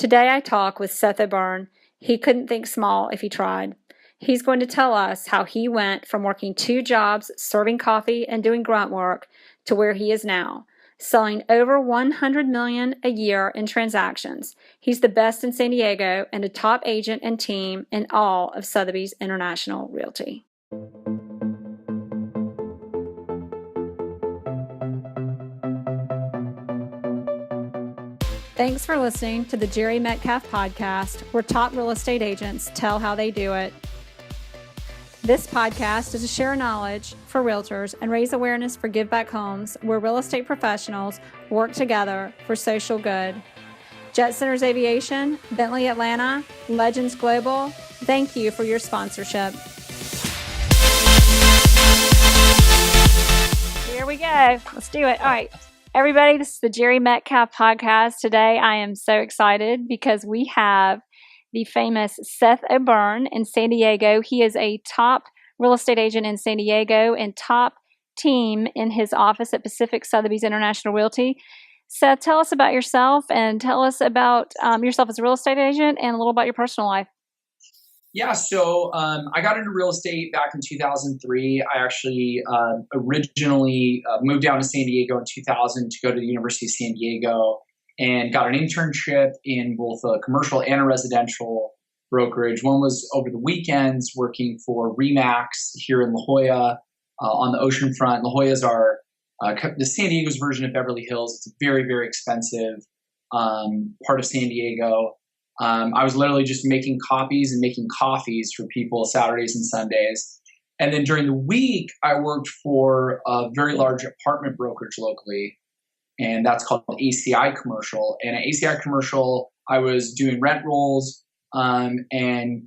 Today I talk with Seth O'Byrne. He couldn't think small if he tried. He's going to tell us how he went from working 2 jobs, serving coffee and doing grunt work, to where he is now, selling over $100 million a year in transactions. He's the best in San Diego and a top agent and team in all of Sotheby's International Realty. Thanks for listening to the Jere Metcalf Podcast, where top real estate agents tell how they do it. This podcast is to share knowledge for realtors and raise awareness for Give Back Homes, where real estate professionals work together for social good. Jet Centers Aviation, Bentley Atlanta, Legends Global, thank you for your sponsorship. Here we go. Let's do it. All right. Everybody, this is the Jere Metcalf Podcast. Today I am so excited because we have the famous Seth O'Byrne in San Diego. He is a top real estate agent in San Diego and top team in his office at Pacific Sotheby's International Realty. Seth, tell us about yourself and tell us about yourself as a real estate agent and a little about your personal life. Yeah, so I got into real estate back in 2003. I actually originally moved down to San Diego in 2000 to go to the University of San Diego and got an internship in both a commercial and a residential brokerage. One was over the weekends working for Remax here in La Jolla on the ocean front. La Jolla's are the San Diego's version of Beverly Hills. It's a very, very expensive part of San Diego. I was literally just making copies and making coffees for people Saturdays and Sundays. And then during the week, I worked for a very large apartment brokerage locally, and that's called ACI Commercial. And at ACI Commercial, I was doing rent rolls and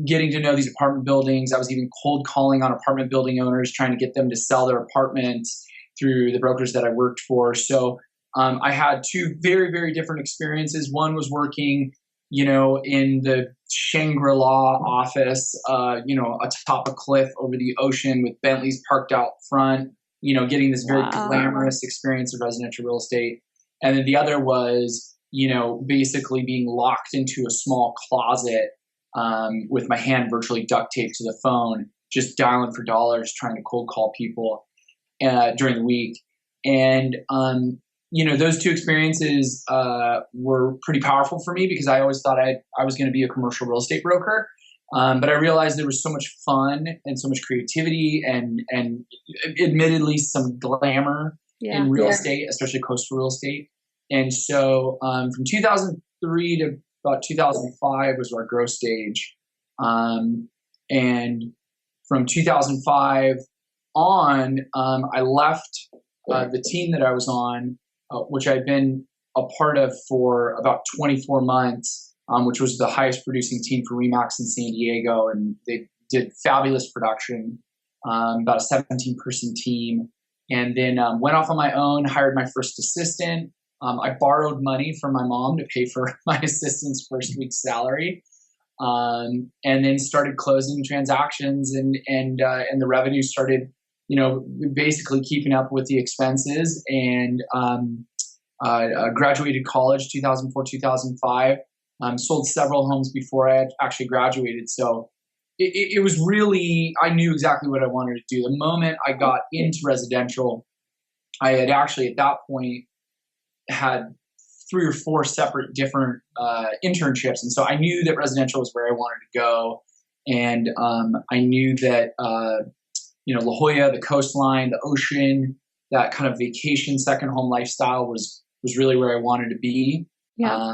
getting to know these apartment buildings. I was even cold calling on apartment building owners, trying to get them to sell their apartments through the brokers that I worked for. So I had 2 very, very different experiences. One was working in the Shangri-La office, atop a cliff over the ocean with Bentleys parked out front, getting this very glamorous experience of residential real estate. And then the other was, basically being locked into a small closet with my hand virtually duct taped to the phone, just dialing for dollars, trying to cold call people during the week. And, those 2 experiences were pretty powerful for me because I always thought I was going to be a commercial real estate broker. But I realized there was so much fun and so much creativity and admittedly some glamour in real estate, especially coastal real estate. And so from 2003 to about 2005 was our growth stage. And from 2005 on, I left the team that I was on, which I'd been a part of for about 24 months, which was the highest producing team for Remax in San Diego. And they did fabulous production, about a 17-person team. And then went off on my own, hired my first assistant. I borrowed money from my mom to pay for my assistant's first week's salary. And then started closing transactions and the revenue started basically keeping up with the expenses, and graduated college 2004, 2005, sold several homes before I had actually graduated. So it was really, I knew exactly what I wanted to do. The moment I got into residential, I had actually at that point had 3 or 4 separate different internships. And so I knew that residential was where I wanted to go. And I knew that La Jolla, the coastline, the ocean, that kind of vacation second home lifestyle was really where I wanted to be. Yeah.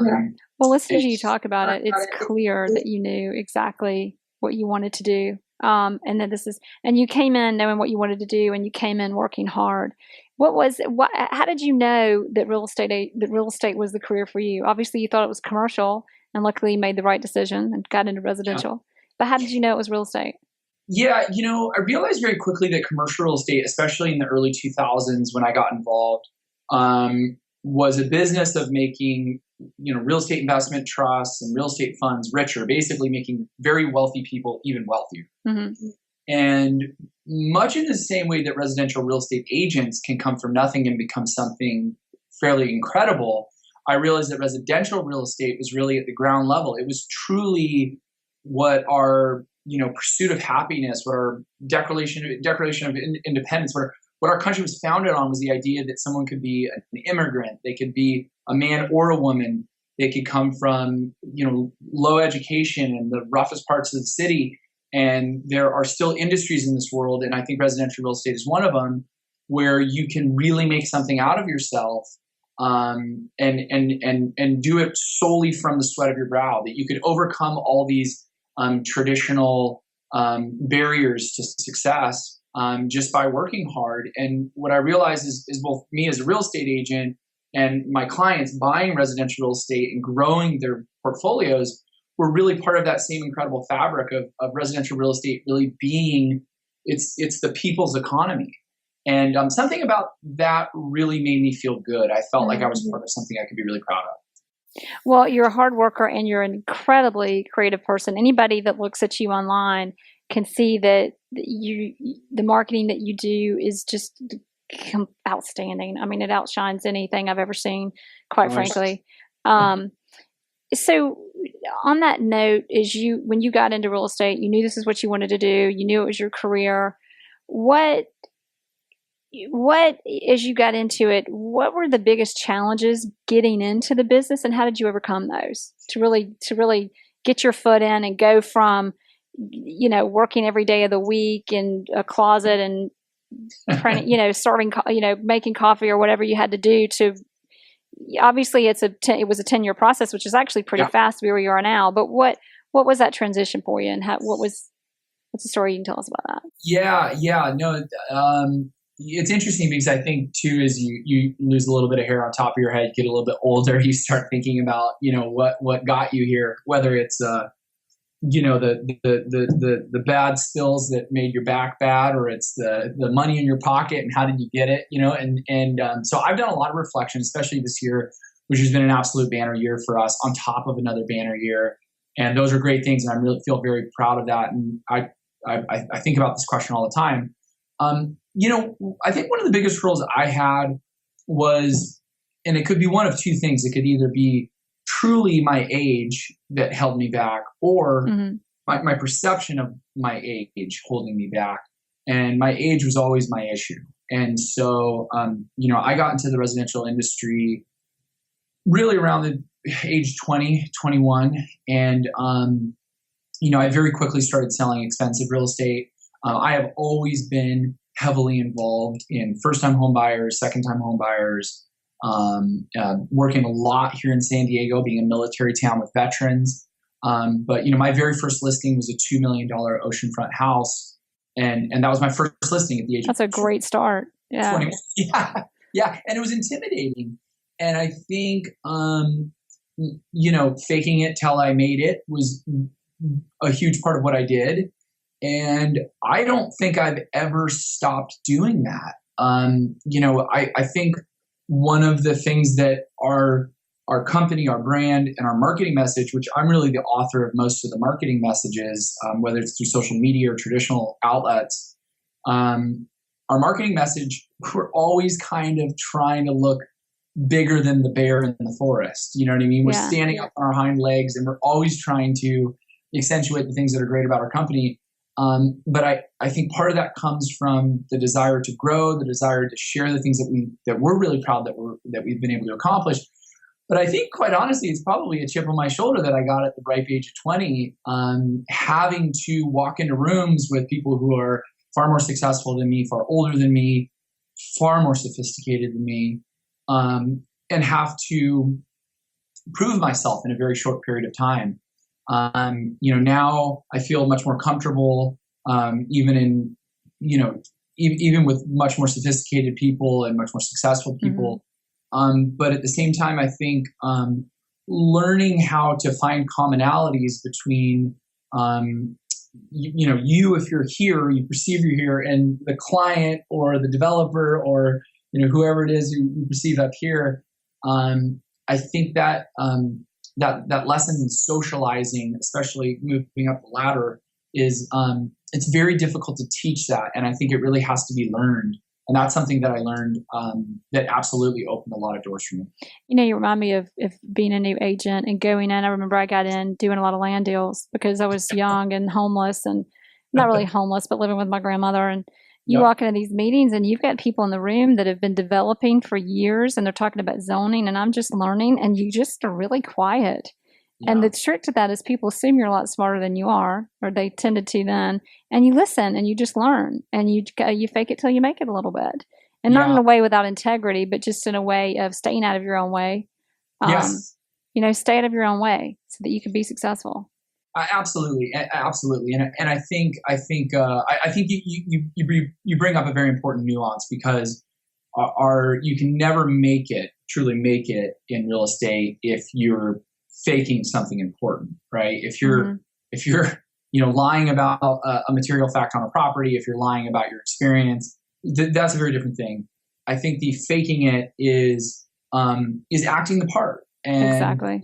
Well, listening to you talk about it, it's clear that you knew exactly what you wanted to do. And that and you came in knowing what you wanted to do, and you came in working hard. How did you know that real estate was the career for you? Obviously you thought it was commercial, and luckily you made the right decision and got into residential. Yeah. But how did you know it was real estate? Yeah, I realized very quickly that commercial real estate, especially in the early 2000s when I got involved, was a business of making, real estate investment trusts and real estate funds richer, basically making very wealthy people even wealthier. Mm-hmm. And much in the same way that residential real estate agents can come from nothing and become something fairly incredible, I realized that residential real estate was really at the ground level. It was truly what our, pursuit of happiness, what our declaration of independence, what our country was founded on was the idea that someone could be an immigrant, they could be a man or a woman, they could come from, low education in the roughest parts of the city. And there are still industries in this world, and I think residential real estate is one of them, where you can really make something out of yourself, and do it solely from the sweat of your brow. That you could overcome all these traditional barriers to success just by working hard. And what I realized is both me as a real estate agent and my clients buying residential real estate and growing their portfolios were really part of that same incredible fabric of residential real estate really being, it's the people's economy. And something about that really made me feel good. I felt like I was part of something I could be really proud of. Well, you're a hard worker and you're an incredibly creative person. Anybody that looks at you online can see that the marketing that you do is just outstanding. I mean, it outshines anything I've ever seen, quite frankly. So on that note, when you got into real estate, you knew this is what you wanted to do. You knew it was your career. What, as you got into it, what were the biggest challenges getting into the business, and how did you overcome those to really get your foot in and go from, working every day of the week in a closet and starting, making coffee or whatever you had to do to, obviously it was a 10-year process, which is actually pretty fast to be where you are now. But what was that transition for you, and what's the story you can tell us about that? No, it's interesting because I think too, as you lose a little bit of hair on top of your head, get a little bit older, you start thinking about, what got you here, whether it's, the bad spills that made your back bad, or it's the money in your pocket and how did you get it, so I've done a lot of reflection, especially this year, which has been an absolute banner year for us on top of another banner year. And those are great things. And I really feel very proud of that. And I think about this question all the time. I think one of the biggest hurdles I had was, and it could be one of two things. It could either be truly my age that held me back, or my perception of my age holding me back. And my age was always my issue. And so, I got into the residential industry really around the age 20, 21. And, I very quickly started selling expensive real estate. I have always been heavily involved in first-time home buyers, second-time home buyers, working a lot here in San Diego, being a military town with veterans. But my very first listing was a $2 million oceanfront house. And that was my first listing at the age of 20. That's a great start. Yeah. 21. Yeah. And it was intimidating. And I think, faking it till I made it was a huge part of what I did. And I don't think I've ever stopped doing that. I think one of the things that our company, our brand, and our marketing message, which I'm really the author of most of the marketing messages, whether it's through social media or traditional outlets, our marketing message, we're always kind of trying to look bigger than the bear in the forest. You know what I mean? We're standing up on our hind legs, and we're always trying to accentuate the things that are great about our company. But I think part of that comes from the desire to grow, the desire to share the things that we're really proud that we've been able to accomplish. But I think, quite honestly, it's probably a chip on my shoulder that I got at the ripe age of 20, having to walk into rooms with people who are far more successful than me, far older than me, far more sophisticated than me, and have to prove myself in a very short period of time. Now I feel much more comfortable, even with much more sophisticated people and much more successful people. But at the same time, I think, learning how to find commonalities between, you, if you're here, you perceive you're here, and the client or the developer or, whoever it is you perceive up here. I think that, that lesson in socializing, especially moving up the ladder, is it's very difficult to teach that, and I think it really has to be learned. And that's something that I learned that absolutely opened a lot of doors for me. You remind me of being a new agent and going in. I remember I got in doing a lot of land deals because I was young and homeless, and not really homeless, but living with my grandmother. And you walk into these meetings and you've got people in the room that have been developing for years and they're talking about zoning, and I'm just learning, and you just are really quiet. And the trick to that is people assume you're a lot smarter than you are, or they tended to then, and you listen and you just learn, and you fake it till you make it a little bit, and not in a way without integrity, but just in a way of staying out of your own way. Stay out of your own way so that you can be successful. Absolutely, and I think you bring up a very important nuance, because you can never truly make it in real estate if you're faking something important, right? If you're lying about a material fact on a property, if you're lying about your experience, that's a very different thing. I think the faking it is acting the part. And, exactly.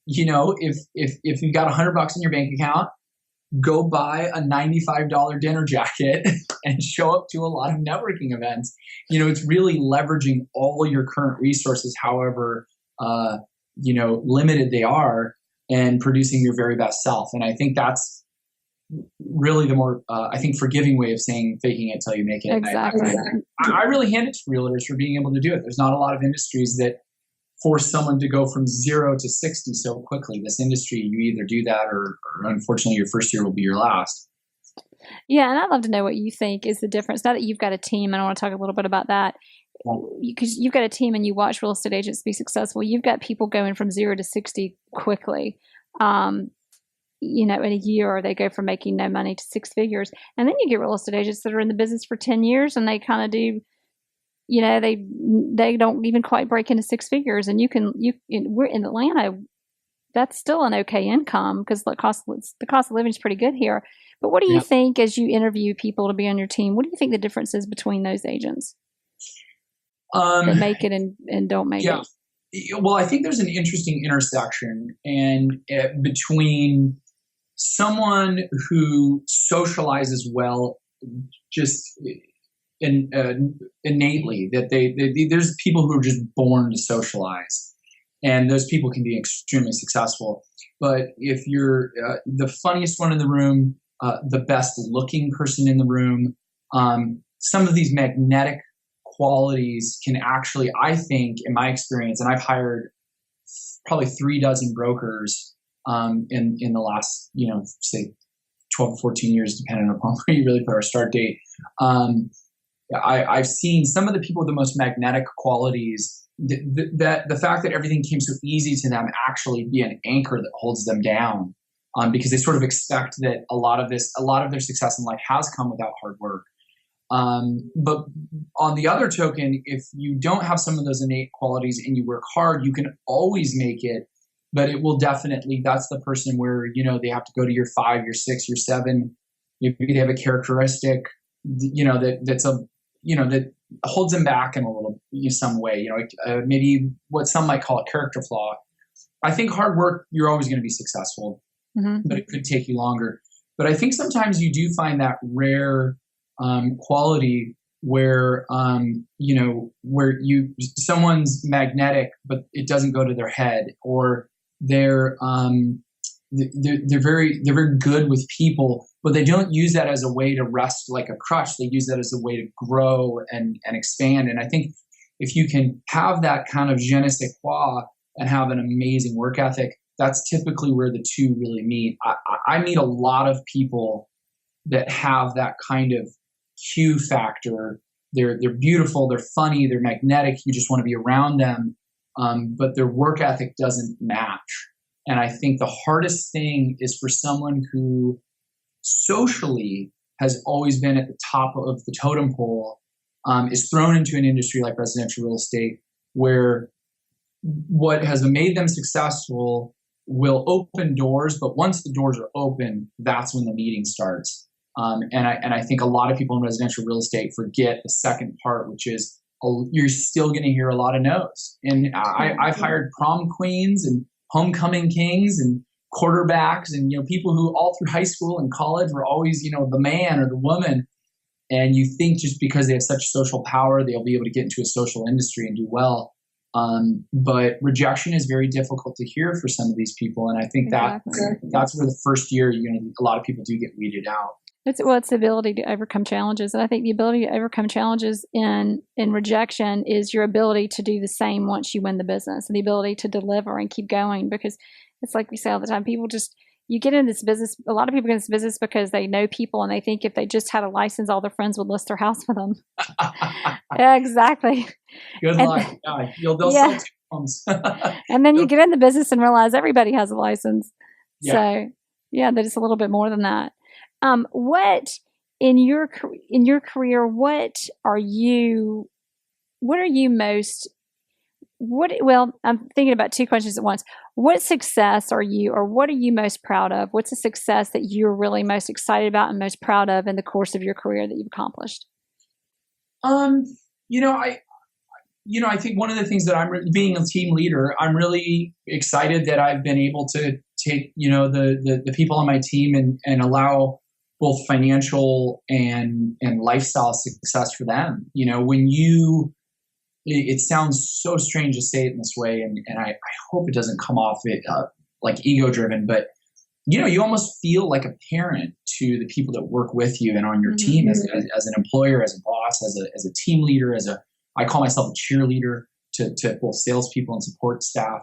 If you've got $100 in your bank account, go buy a $95 dinner jacket and show up to a lot of networking events. It's really leveraging all your current resources, however limited they are, and producing your very best self. And I think that's really the more, forgiving way of saying faking it till you make it. Exactly. I really hand it to realtors for being able to do it. There's not a lot of industries that force someone to go from 0 to 60 so quickly. This industry, you either do that or unfortunately your first year will be your last. Yeah. And I'd love to know what you think is the difference. Now that you've got a team, and I want to talk a little bit about that, because you've got a team and you watch real estate agents be successful. You've got people going from 0 to 60 quickly. In a year, they go from making no money to 6 figures. And then you get real estate agents that are in the business for 10 years and they kind of do, they don't even quite break into 6 figures. And we're in Atlanta, that's still an okay income because the cost of living is pretty good here. But what do you think, as you interview people to be on your team, what do you think the difference is between those agents that make it and don't make it? Well, I think there's an interesting intersection between someone who socializes well, just innately, that there's people who are just born to socialize, and those people can be extremely successful. But if you're the funniest one in the room, the best looking person in the room, some of these magnetic qualities can actually, I think, in my experience, and I've hired probably 36 brokers in the last, say 12 to 14 years, depending upon where you really put our start date. I've seen some of the people with the most magnetic qualities, that the fact that everything came so easy to them actually be an anchor that holds them down, because they sort of expect that a lot of their success in life has come without hard work. But on the other token, if you don't have some of those innate qualities and you work hard, you can always make it, but it will definitely, that's the person where, they have to go to year 5, year 6, year 7. Maybe they have a characteristic, that holds them back in a little, some way, maybe what some might call a character flaw. I think hard work, you're always going to be successful, but it could take you longer. But I think sometimes you do find that rare quality where someone's magnetic, but it doesn't go to their head, or they're very good with people, but they don't use that as a way to rest like a crutch. They use that as a way to grow and expand. And I think if you can have that kind of je ne sais quoi and have an amazing work ethic, that's typically where the two really meet. I meet a lot of people that have that kind of Q factor. They're beautiful, they're funny, they're magnetic. You just want to be around them, but their work ethic doesn't match. And I think the hardest thing is for someone who socially has always been at the top of the totem pole, is thrown into an industry like residential real estate, where what has made them successful will open doors, but once the doors are open, that's when the meeting starts. And I think a lot of people in residential real estate forget the second part, which is you're still going to hear a lot of no's. And I've hired prom queens and homecoming kings and quarterbacks and people who all through high school and college were always the man or the woman, And you think just because they have such social power, they'll be able to get into a social industry and do well. But rejection is very difficult to hear for some of these people. And I think Exactly. that's where the first year, a lot of people do get weeded out. It's the ability to overcome challenges. And I think the ability to overcome challenges in rejection is your ability to do the same once you win the business, and the ability to deliver and keep going. Because it's like we say all the time, you get in this business, a lot of people get in this business because they know people and they think if they just had a license, all their friends would list their house for them. Exactly. Good luck. They'll sell 2 homes. And then you get in the business and realize everybody has a license. Yeah. So that it's a little bit more than that. What in your career, I'm thinking about 2 questions at once. What success are you, or what are you most proud of? What's a success that you're really most excited about and most proud of in the course of your career that you've accomplished? I think one of the things that being a team leader, I'm really excited that I've been able to take, the people on my team and allow both financial and lifestyle success for them. It sounds so strange to say it in this way, and I hope it doesn't come off like ego driven, but you almost feel like a parent to the people that work with you and on your team as an employer, as a boss, as a team leader, I call myself a cheerleader to both salespeople and support staff.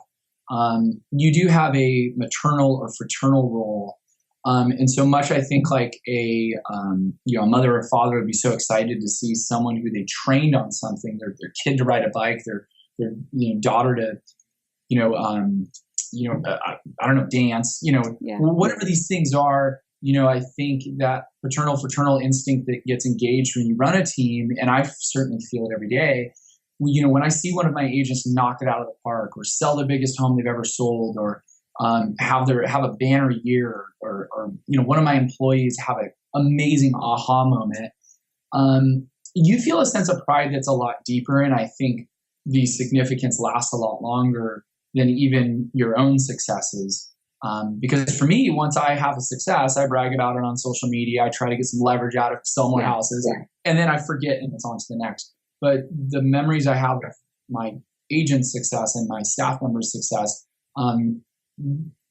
You do have a maternal or fraternal role. And so much, I think like a mother or father would be so excited to see someone who they trained on something, their kid to ride a bike, their daughter to, I don't know, dance, whatever these things are. I think that fraternal instinct that gets engaged when you run a team, and I certainly feel it every day. When I see one of my agents knock it out of the park, or sell the biggest home they've ever sold, or have a banner year, or one of my employees have an amazing aha moment, you feel a sense of pride that's a lot deeper, and I think the significance lasts a lot longer than even your own successes. Because for me, once I have a success, I brag about it on social media. I try to get some leverage out of sell more houses, and then I forget, and it's on to the next. But the memories I have of my agent's success and my staff members' success,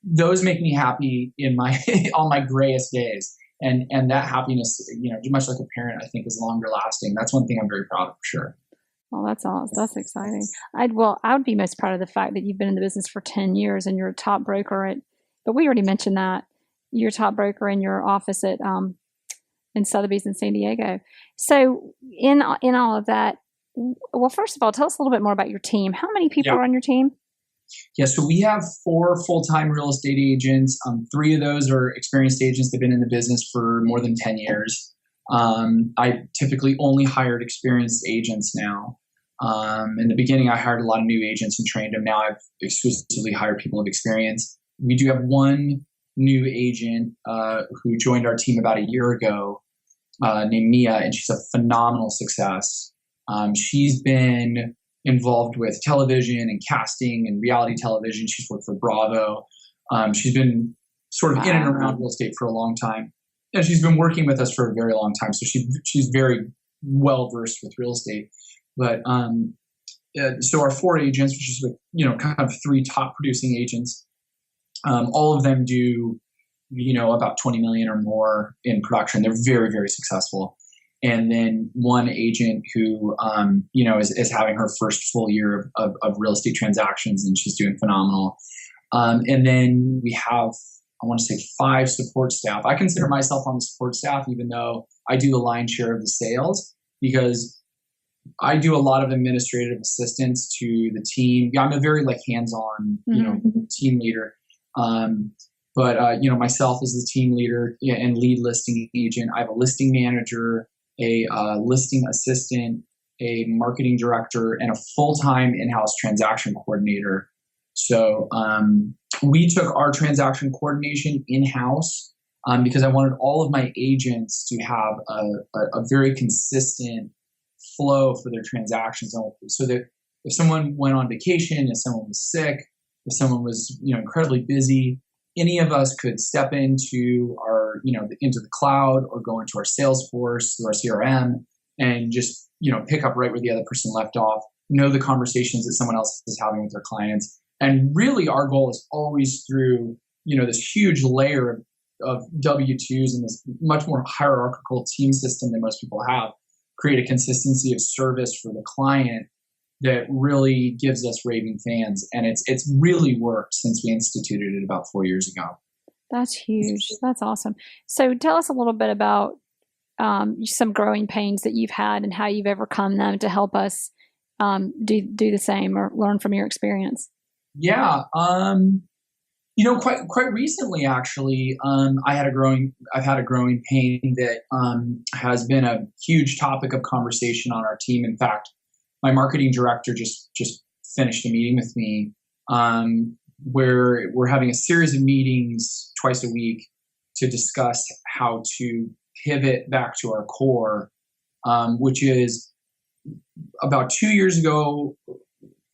those make me happy in on my grayest days. And that happiness, much like a parent, I think is longer lasting. That's one thing I'm very proud of, for sure. Well, that's awesome. That's exciting. I would be most proud of the fact that you've been in the business for 10 years and you're a top broker but we already mentioned that you're a top broker in your office in Sotheby's in San Diego. So in all of that, well, first of all, tell us a little bit more about your team. How many people are on your team? Yeah, so we have 4 full-time real estate agents. 3 of those are experienced agents that have been in the business for more than 10 years. I typically only hired experienced agents now. In the beginning, I hired a lot of new agents and trained them. Now I've exclusively hired people of experience. We do have one new agent who joined our team about a year ago named Mia, and she's a phenomenal success. She's been involved with television and casting and reality television. She's worked for Bravo. She's been sort of in and around real estate for a long time. And she's been working with us for a very long time. So she's very well versed with real estate. But so our 4 agents, which is kind of 3 top producing agents, all of them do about 20 million or more in production. They're very, very successful. And then one agent who is having her first full year of real estate transactions, and she's doing phenomenal. And then we have, I want to say, 5 support staff. I consider myself on the support staff, even though I do the lion's share of the sales, because I do a lot of administrative assistance to the team. I'm a very hands-on, team leader. But myself as the team leader and lead listing agent, I have a listing manager, a listing assistant, a marketing director, and a full-time in-house transaction coordinator. So we took our transaction coordination in-house because I wanted all of my agents to have a very consistent flow for their transactions, so that if someone went on vacation, if someone was sick, if someone was incredibly busy, any of us could step into our, into the cloud or go into our Salesforce or our CRM and just, pick up right where the other person left off, know the conversations that someone else is having with their clients. And really our goal is always through, this huge layer of W-2s and this much more hierarchical team system than most people have, create a consistency of service for the client that really gives us raving fans. And it's really worked since we instituted it about 4 years ago. That's huge. That's awesome. So tell us a little bit about some growing pains that you've had and how you've overcome them to help us do the same or learn from your experience. Yeah. Quite recently, actually, I've had a growing pain that has been a huge topic of conversation on our team. In fact, my marketing director just finished a meeting with me where we're having a series of meetings twice a week to discuss how to pivot back to our core, which is about 2 years ago,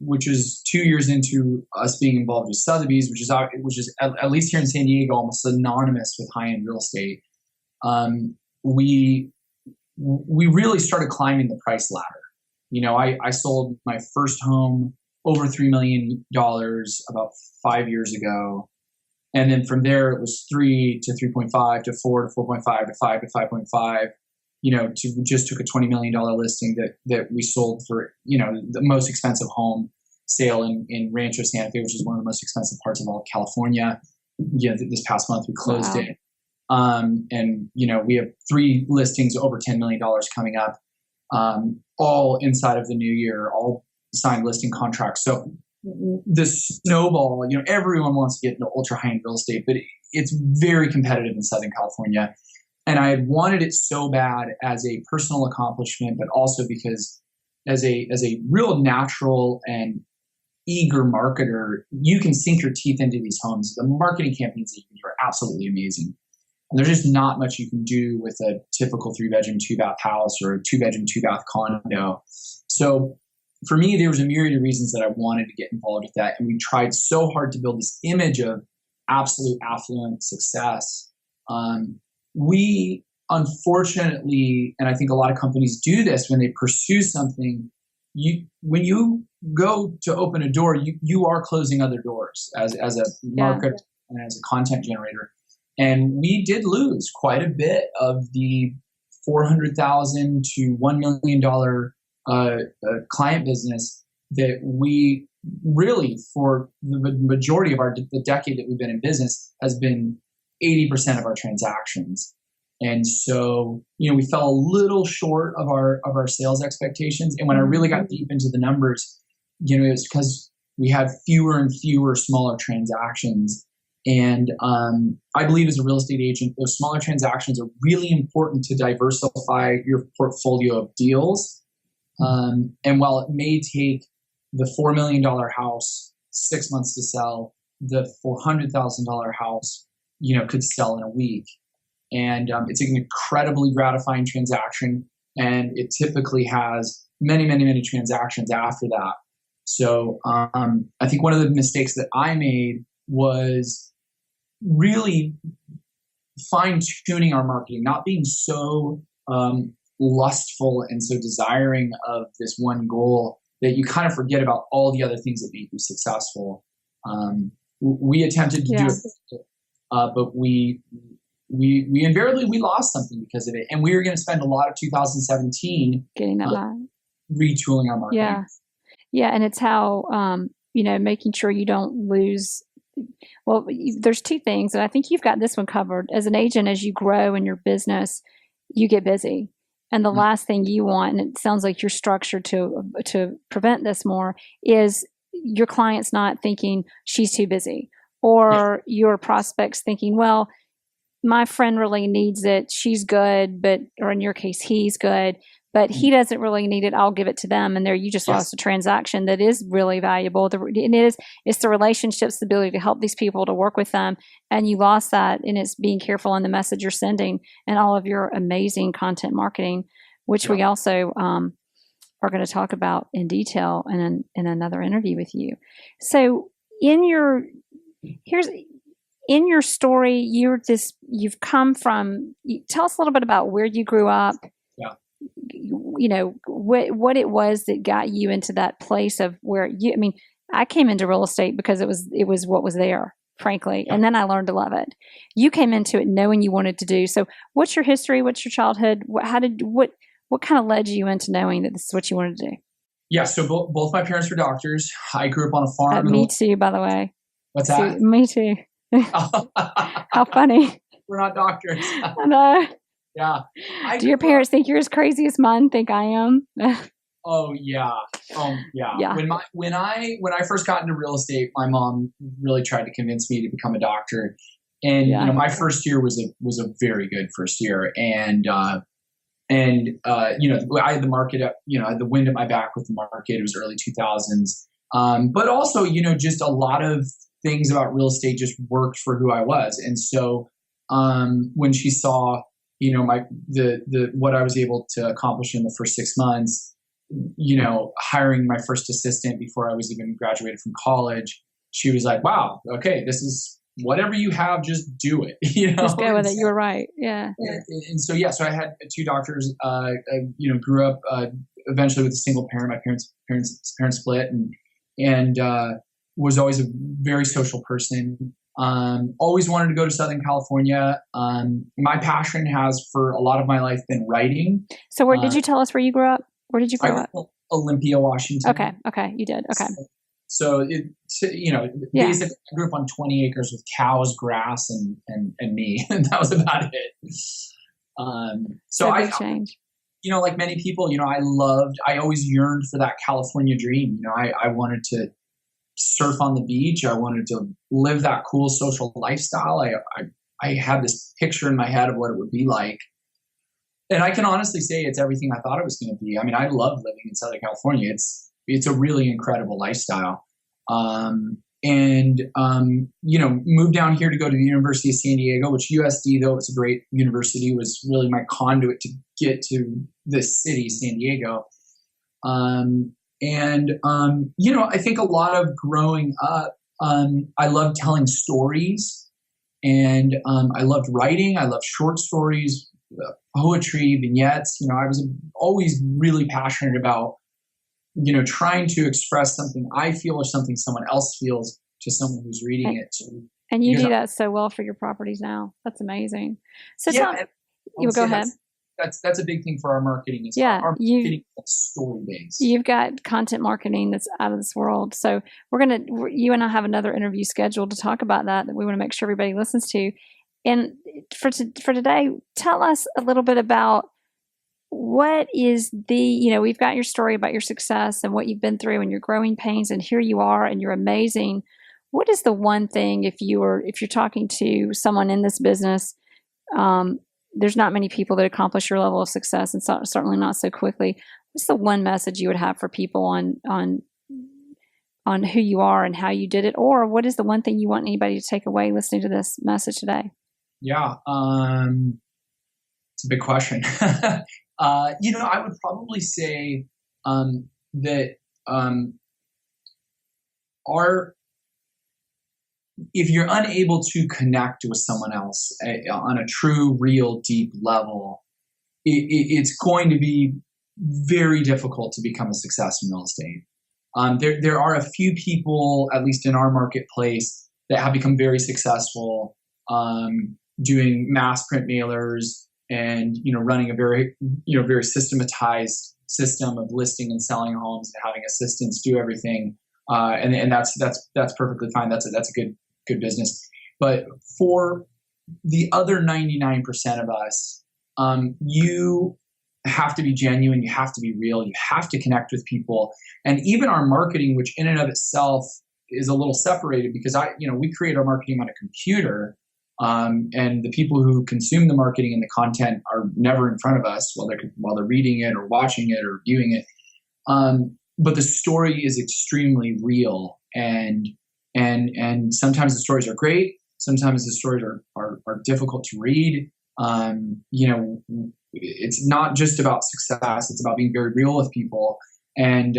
which is 2 years into us being involved with Sotheby's, which is at least here in San Diego, almost synonymous with high-end real estate. We really started climbing the price ladder. I sold my first home over $3 million about 5 years ago. And then from there, it was 3 to 3.5 to 4 to 4.5 to 5 to 5.5. We just took a $20 million listing that we sold for, the most expensive home sale in Rancho Santa Fe, which is one of the most expensive parts of all of California. This past month we closed it. And we have 3 listings over $10 million coming up, all inside of the new year, all signed listing contracts. So the snowball, everyone wants to get into ultra high-end real estate, but it's very competitive in Southern California. And I had wanted it so bad as a personal accomplishment, but also because as a real natural and eager marketer, you can sink your teeth into these homes. The marketing campaigns that you do are absolutely amazing. And there's just not much you can do with a typical 3-bedroom, 2-bath house or a 2-bedroom, 2-bath condo. So for me, there was a myriad of reasons that I wanted to get involved with that. And we tried so hard to build this image of absolute affluent success. We unfortunately, and I think a lot of companies do this when they pursue something, when you go to open a door, you are closing other doors as a marketer and as a content generator. And we did lose quite a bit of the $400,000 to $1 million client business that we really, for the majority of the decade that we've been in business, has been 80% of our transactions. And so, we fell a little short of our sales expectations. And when I really got deep into the numbers, it was because we had fewer and fewer smaller transactions. And I believe as a real estate agent, those smaller transactions are really important to diversify your portfolio of deals. And while it may take the $4 million house 6 months to sell, the $400,000 house, could sell in a week. And it's an incredibly gratifying transaction. And it typically has many, many, many transactions after that. So I think one of the mistakes that I made was really fine-tuning our marketing, not being so lustful and so desiring of this one goal that you kind of forget about all the other things that make you successful. We attempted to do it, but we invariably lost something because of it, and we were going to spend a lot of 2017 getting that back, retooling our marketing. Yeah, and it's how making sure you don't lose. Well, there's 2 things, and I think you've got this one covered. As an agent, as you grow in your business, you get busy. And the last thing you want, and it sounds like you're structured to prevent this more, is your client's not thinking she's too busy, or your prospects thinking, well, my friend really needs it. She's good, or in your case, he's good, but he doesn't really need it. I'll give it to them. And there you just lost a transaction that is really valuable. It's the relationships, the ability to help these people, to work with them. And you lost that. And it's being careful in the message you're sending and all of your amazing content marketing, which we also are going to talk about in detail in another interview with you. So in in your story, you've come from, tell us a little bit about where you grew up. Yeah. You know, what it was that got you into that place of where I mean, I came into real estate because it was what was there, frankly. Yeah. And then I learned to love it. You came into it knowing you wanted to do. So what's your history? What's your childhood? What kind of led you into knowing that this is what you wanted to do? Yeah. So both my parents were doctors. I grew up on a farm. Me too, by the way. What's that? Me too. How funny. We're not doctors. I know. Yeah. Do your parents think you're as crazy as mine think I am? Oh yeah. Yeah. When I first got into real estate, my mom really tried to convince me to become a doctor. And you know, my first year was a very good first year. And you know, I had the market up, you know, I had the wind at my back with the market. It was early 2000s. But also, you know, just a lot of things about real estate just worked for who I was. And so when she saw, you know, what I was able to accomplish in the first 6 months, you know, hiring my first assistant before I was even graduated from college, she was like, wow, okay, this is whatever you have, just do it. You know, just go with it. You were right. Yeah. And so, yeah, so I had two doctors, you know, grew up eventually with a single parent. My parents split, and was always a very social person. Always wanted to go to Southern California. My passion has for a lot of my life been writing. So where did you tell us where you grew up? Where did you grow up? Olympia, Washington. Okay. You did. Okay. So you know, basically I grew up on 20 acres with cows, grass, and me. And that was about it. So I change. You know, like many people, you know, I always yearned for that California dream. You know, I wanted to surf on the beach. I wanted to live that cool social lifestyle. I had this picture in my head of what it would be like. And I can honestly say it's everything I thought it was going to be. I mean, I love living in Southern California. It's a really incredible lifestyle. You know, moved down here to go to the University of San Diego, which USD, though it's a great university, was really my conduit to get to this city, San Diego. You know, I think a lot of growing up, I loved telling stories, and I loved writing. I loved short stories, poetry, vignettes. You know, I was always really passionate about, you know, trying to express something I feel or something someone else feels to someone who's reading it. And you do that so well for your properties now. That's amazing. So go ahead. That's a big thing for our marketing. Our marketing is story based. You've got content marketing that's out of this world. So you and I have another interview scheduled to talk about that we want to make sure everybody listens to. And for today, tell us a little bit about what is you know, we've got your story about your success and what you've been through and your growing pains, and here you are and you're amazing. What is the one thing, if you're talking to someone in this business, there's not many people that accomplish your level of success, and certainly not so quickly. What's the one message you would have for people on who you are and how you did it? Or what is the one thing you want anybody to take away listening to this message today? Yeah. It's a big question. You know, I would probably say that if you're unable to connect with someone else on a true, real, deep level, it's going to be very difficult to become a success in real estate. There are a few people, at least in our marketplace, that have become very successful doing mass print mailers and, you know, running a very systematized system of listing and selling homes and having assistants do everything. And that's perfectly fine. That's a good business. But for the other 99% of us, you have to be genuine. You have to be real. You have to connect with people. And even our marketing, which in and of itself is a little separated because we create our marketing on a computer. And the people who consume the marketing and the content are never in front of us while they're reading it or watching it or viewing it. But the story is extremely real, and sometimes the stories are great. Sometimes the stories are difficult to read. You know, it's not just about success. It's about being very real with people. And,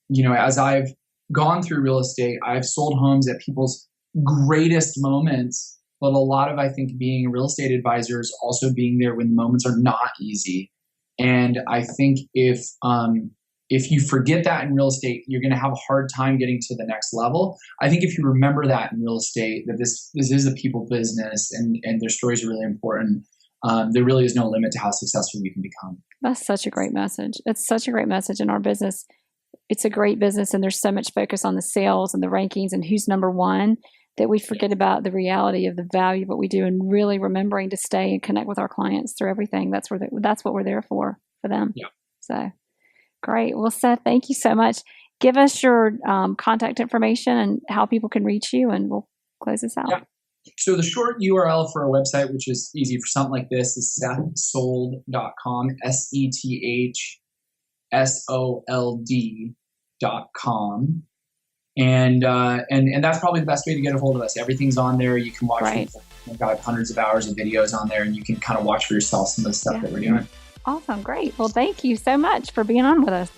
you know, as I've gone through real estate, I've sold homes at people's greatest moments But a lot of, I think, being a real estate advisor is also being there when the moments are not easy. And I think if you forget that in real estate, you're going to have a hard time getting to the next level. I think if you remember that in real estate, that this is a people business and their stories are really important, there really is no limit to how successful you can become. That's such a great message. It's such a great message in our business. It's a great business, and there's so much focus on the sales and the rankings and who's number one that we forget about the reality of the value of what we do, and really remembering to stay and connect with our clients through everything. That's what we're there for them. Yeah. So great. Well, Seth, thank you so much. Give us your contact information and how people can reach you, and we'll close this out. Yeah. So the short URL for our website, which is easy for something like this, is sethsold.com, SETHSOLD.com. And that's probably the best way to get a hold of us. Everything's on there. You can watch. Right. We've got hundreds of hours of videos on there, and you can kind of watch for yourself some of the stuff that we're doing. Awesome. Great. Well, thank you so much for being on with us.